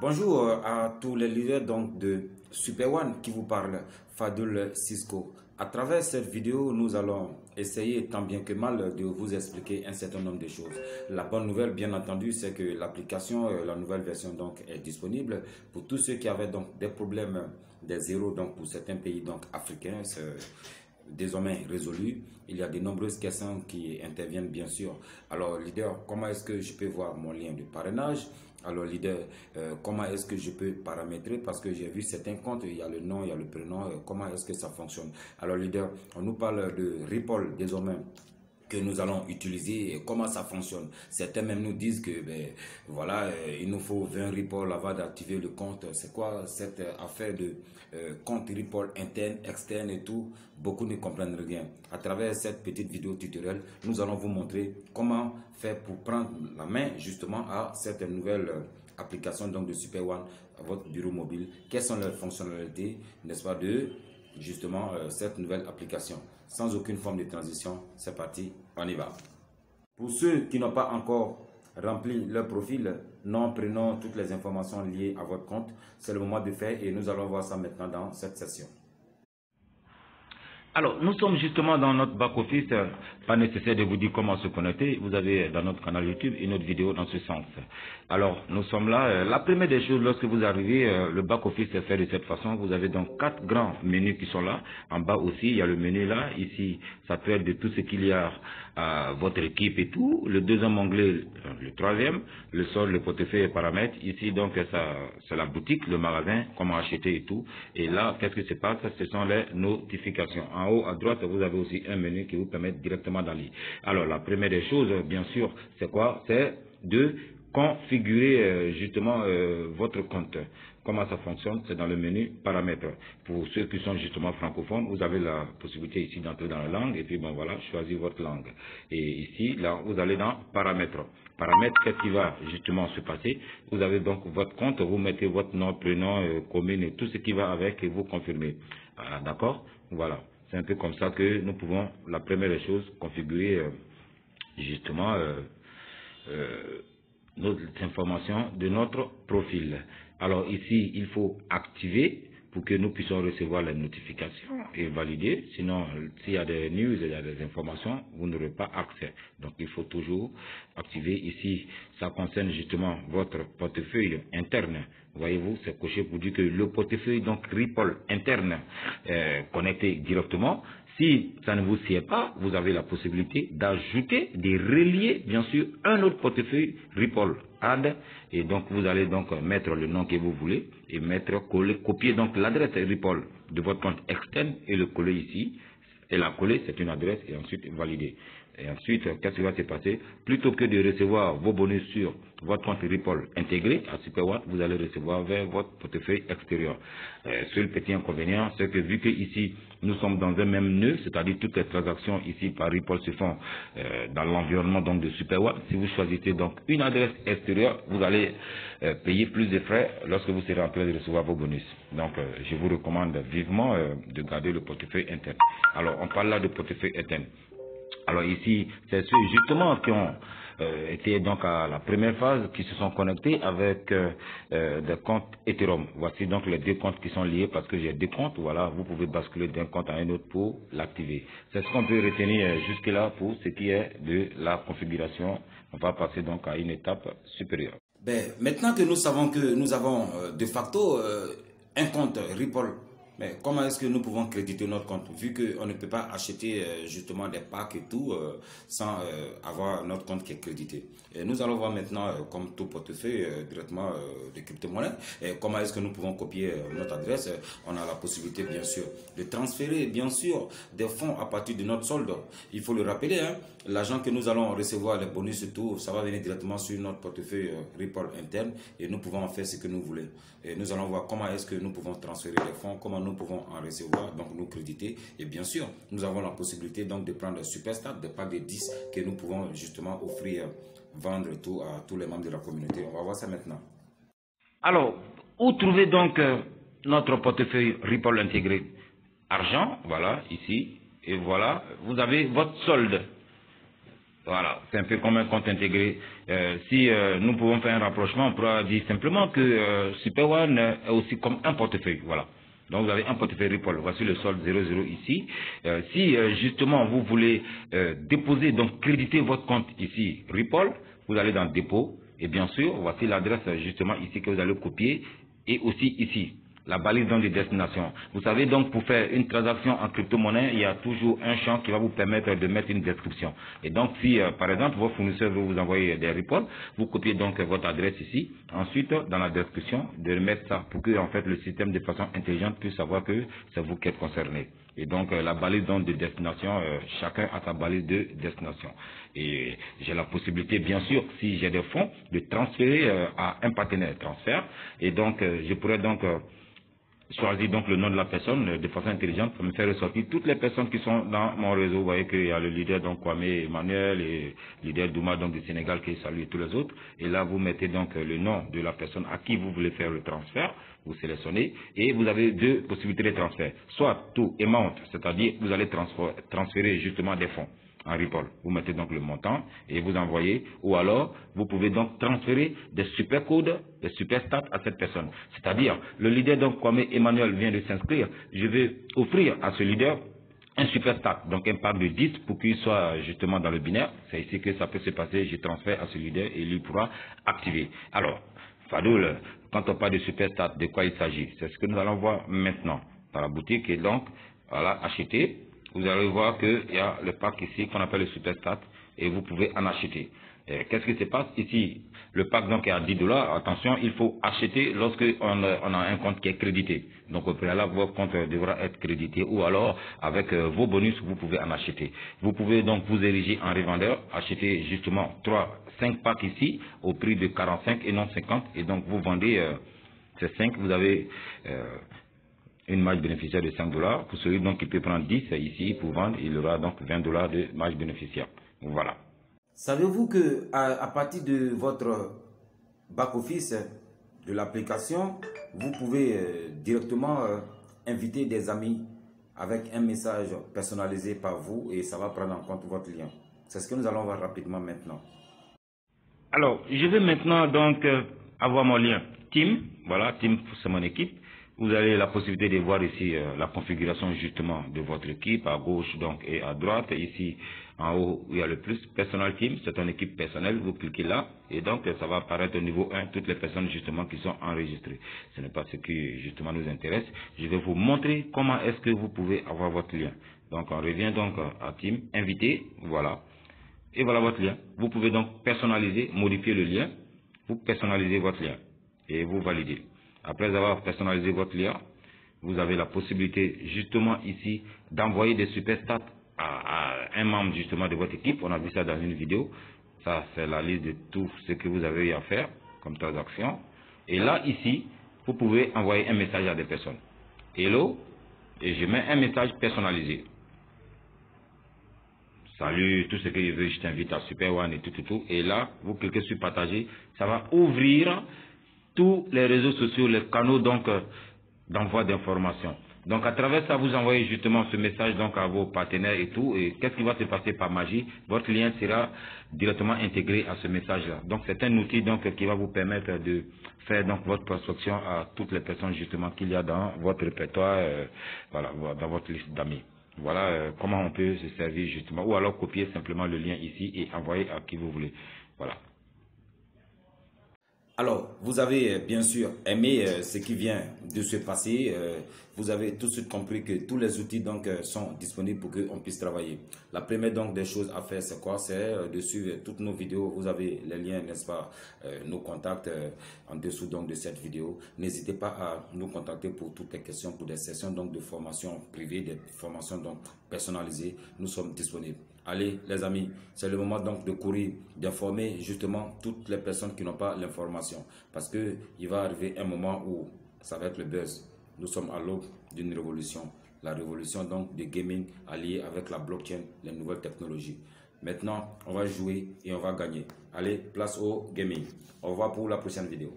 Bonjour à tous les leaders donc de Super One qui vous parle, Fadul Cisco. À travers cette vidéo, nous allons essayer tant bien que mal de vous expliquer un certain nombre de choses. La bonne nouvelle, bien entendu, c'est que l'application, la nouvelle version donc est disponible pour tous ceux qui avaient donc des problèmes des zéros donc pour certains pays donc africains. C'est désormais résolu. Il y a de nombreuses questions qui interviennent bien sûr. Alors leader, comment est-ce que je peux voir mon lien de parrainage? Alors leader, comment est-ce que je peux paramétrer? Parce que j'ai vu certains comptes, il y a le nom, il y a le prénom, comment est-ce que ça fonctionne? Alors leader, on nous parle de Ripple désormais que nous allons utiliser et comment ça fonctionne. Certains même nous disent que voilà, il nous faut 20 Ripple avant d'activer le compte. C'est quoi cette affaire de compte Ripple interne, externe et tout? Beaucoup ne comprennent rien. À travers cette petite vidéo tutoriel, nous allons vous montrer comment faire pour prendre la main justement à cette nouvelle application donc de Super One à votre bureau mobile. Quelles sont leurs fonctionnalités, n'est-ce pas, de justement cette nouvelle application. Sans aucune forme de transition, c'est parti, on y va. Pour ceux qui n'ont pas encore rempli leur profil, nom, prénom, toutes les informations liées à votre compte, c'est le moment de faire et nous allons voir ça maintenant dans cette session. Alors, nous sommes justement dans notre back-office. Pas nécessaire de vous dire comment se connecter. Vous avez dans notre canal YouTube une autre vidéo dans ce sens. Alors, nous sommes là. La première des choses, lorsque vous arrivez, le back-office est fait de cette façon. Vous avez donc 4 grands menus qui sont là. En bas aussi, il y a le menu là. Ici, ça traite de tout ce qu'il y a à votre équipe et tout. Le deuxième onglet, le troisième, le solde, le portefeuille et paramètres. Ici, donc, c'est la boutique, le magasin, comment acheter et tout. Et là, qu'est-ce qui se passe? Ce sont les notifications. En haut à droite, vous avez aussi un menu qui vous permet directement d'aller. Alors, la première des choses, bien sûr, c'est quoi? C'est de configurer justement votre compte. Comment ça fonctionne? C'est dans le menu paramètres. Pour ceux qui sont justement francophones, vous avez la possibilité ici d'entrer dans la langue et puis bon voilà, choisir votre langue. Et ici, là, vous allez dans paramètres. Paramètres, qu'est-ce qui va justement se passer? Vous avez donc votre compte, vous mettez votre nom, prénom, commune et tout ce qui va avec et vous confirmez. D'accord? Voilà. C'est un peu comme ça que nous pouvons, la première des choses, configurer justement nos informations de notre profil. Alors ici, il faut activer pour que nous puissions recevoir les notifications et valider. Sinon, s'il y a des news, il y a des informations, vous n'aurez pas accès. Donc, il faut toujours activer. Ici, ça concerne justement votre portefeuille interne. Voyez-vous, c'est coché pour dire que le portefeuille, donc Ripple interne, connecté directement. Si ça ne vous sied pas, vous avez la possibilité d'ajouter, de relier, bien sûr, un autre portefeuille Ripple Add. Et donc, vous allez donc mettre le nom que vous voulez et copier donc l'adresse Ripple de votre compte externe et le coller ici. Et la coller, c'est une adresse et ensuite valider. Et ensuite, qu'est-ce qui va se passer? Plutôt que de recevoir vos bonus sur votre compte Ripple intégré à Super One, vous allez recevoir vers votre portefeuille extérieur. Seul petit inconvénient, c'est que vu que ici, nous sommes dans un même nœud, c'est-à-dire toutes les transactions ici par Ripple se font dans l'environnement donc de Super One. Si vous choisissez donc une adresse extérieure, vous allez payer plus de frais lorsque vous serez en train de recevoir vos bonus. Donc, je vous recommande vivement de garder le portefeuille interne. Alors, on parle là de portefeuille interne. Alors ici, c'est ceux justement qui ont été donc à la première phase, qui se sont connectés avec des comptes Ethereum. Voici donc les deux comptes qui sont liés parce que j'ai deux comptes. Voilà, vous pouvez basculer d'un compte à un autre pour l'activer. C'est ce qu'on peut retenir jusque-là pour ce qui est de la configuration. On va passer donc à une étape supérieure. Maintenant que nous savons que nous avons de facto un compte Ripple, mais comment est-ce que nous pouvons créditer notre compte vu qu'on ne peut pas acheter justement des packs et tout sans avoir notre compte qui est crédité? Et nous allons voir maintenant, comme tout portefeuille directement de crypto-monnaie, comment est-ce que nous pouvons copier notre adresse. On a la possibilité bien sûr de transférer bien sûr des fonds à partir de notre solde. Il faut le rappeler, hein, l'argent que nous allons recevoir, les bonus et tout, ça va venir directement sur notre portefeuille Ripple interne et nous pouvons en faire ce que nous voulons. Et nous allons voir comment est-ce que nous pouvons transférer les fonds, comment nous pouvons en recevoir, donc nous créditer. Et bien sûr, nous avons la possibilité donc de prendre des superstars, des packs de 10 que nous pouvons justement offrir, vendre tout à tous les membres de la communauté. On va voir ça maintenant. Alors, où trouver donc notre portefeuille Ripple intégré? Argent, voilà, ici. Et voilà, vous avez votre solde. Voilà, c'est un peu comme un compte intégré. Si nous pouvons faire un rapprochement, on pourra dire simplement que Super One est aussi comme un portefeuille. Voilà. Donc vous avez un portefeuille Ripple. Voici le solde 00 ici. Si justement vous voulez déposer, donc créditer votre compte ici Ripple, vous allez dans dépôt. Et bien sûr, voici l'adresse justement ici que vous allez copier. Et aussi ici, la balise de destination. Vous savez donc, pour faire une transaction en crypto-monnaie, il y a toujours un champ qui va vous permettre de mettre une description. Et donc, si par exemple, vos fournisseurs veulent vous envoyer des reports, vous copiez donc votre adresse ici. Ensuite, dans la description, de mettre ça pour que en fait le système de façon intelligente puisse savoir que c'est vous qui êtes concerné. Et donc, la balise donc de destination, chacun a sa balise de destination. Et j'ai la possibilité, bien sûr, si j'ai des fonds, de transférer à un partenaire transfert. Et donc, je pourrais donc choisir donc le nom de la personne de façon intelligente pour me faire ressortir toutes les personnes qui sont dans mon réseau. Vous voyez qu'il y a le leader donc Kwame Emmanuel et le leader Douma donc du Sénégal qui salue tous les autres. Et là vous mettez donc le nom de la personne à qui vous voulez faire le transfert. Vous sélectionnez et vous avez deux possibilités de transfert. Soit tout amount, c'est-à-dire vous allez transférer justement des fonds en Ripple. Vous mettez donc le montant et vous envoyez, ou alors vous pouvez donc transférer des super codes, des super stats à cette personne. C'est-à-dire, le leader donc Kwame Emmanuel vient de s'inscrire, je vais offrir à ce leader un super stat, donc un pack de 10 pour qu'il soit justement dans le binaire. C'est ici que ça peut se passer, je transfère à ce leader et lui pourra activer. Alors, Fadoul, quand on parle de super stat, de quoi il s'agit? C'est ce que nous allons voir maintenant dans la boutique et donc, voilà, acheter. Vous allez voir qu'il y a le pack ici qu'on appelle le Superstat et vous pouvez en acheter. Qu'est-ce qui se passe ici? Le pack donc est à 10 $. Attention, il faut acheter lorsque on a un compte qui est crédité. Donc au préalable, votre compte devra être crédité ou alors avec vos bonus, vous pouvez en acheter. Vous pouvez donc vous ériger en revendeur, acheter justement 5 packs ici au prix de 45 et non 50 et donc vous vendez ces 5, vous avez une marge bénéficiaire de 5 $. Pour celui donc qui peut prendre 10 ici pour vendre, il aura donc 20 $ de marge bénéficiaire. Voilà. Savez-vous que à partir de votre back-office de l'application, vous pouvez directement inviter des amis avec un message personnalisé par vous et ça va prendre en compte votre lien. C'est ce que nous allons voir rapidement maintenant. Alors, je vais maintenant donc avoir mon lien Team. Voilà, Team c'est mon équipe. Vous avez la possibilité de voir ici la configuration justement de votre équipe à gauche donc et à droite. Ici en haut il y a le plus Personal Team, c'est une équipe personnelle. Vous cliquez là et donc ça va apparaître au niveau 1 toutes les personnes justement qui sont enregistrées. Ce n'est pas ce qui justement nous intéresse. Je vais vous montrer comment est-ce que vous pouvez avoir votre lien. Donc on revient donc à Team, inviter, voilà. Et voilà votre lien. Vous pouvez donc personnaliser, modifier le lien. Vous personnalisez votre lien et vous validez. Après avoir personnalisé votre lien, vous avez la possibilité justement ici d'envoyer des super stats à un membre justement de votre équipe. On a vu ça dans une vidéo. Ça, c'est la liste de tout ce que vous avez eu à faire comme transaction. Et là, ici, vous pouvez envoyer un message à des personnes. Hello, et je mets un message personnalisé. Salut, tout ce que je veux, je t'invite à Super One et tout. Et là, vous cliquez sur partager. Ça va ouvrir tous les réseaux sociaux, les canaux donc d'envoi d'informations. Donc à travers ça, vous envoyez justement ce message donc à vos partenaires et tout. Et qu'est-ce qui va se passer par magie? Votre lien sera directement intégré à ce message-là. Donc c'est un outil donc qui va vous permettre de faire donc votre prospection à toutes les personnes justement qu'il y a dans votre répertoire, voilà, dans votre liste d'amis. Voilà comment on peut se servir justement, ou alors copier simplement le lien ici et envoyer à qui vous voulez. Voilà. Alors, vous avez bien sûr aimé ce qui vient de se passer. Vous avez tout de suite compris que tous les outils donc sont disponibles pour qu'on puisse travailler. La première donc des choses à faire, c'est quoi? C'est de suivre toutes nos vidéos. Vous avez les liens, n'est-ce pas, nos contacts en dessous donc de cette vidéo. N'hésitez pas à nous contacter pour toutes les questions, pour des sessions donc de formation privée, des formations donc personnalisées. Nous sommes disponibles. Allez les amis, c'est le moment donc de courir, d'informer justement toutes les personnes qui n'ont pas l'information. Parce qu'il va arriver un moment où ça va être le buzz. Nous sommes à l'aube d'une révolution. La révolution donc de gaming alliée avec la blockchain, les nouvelles technologies. Maintenant, on va jouer et on va gagner. Allez, place au gaming. Au revoir pour la prochaine vidéo.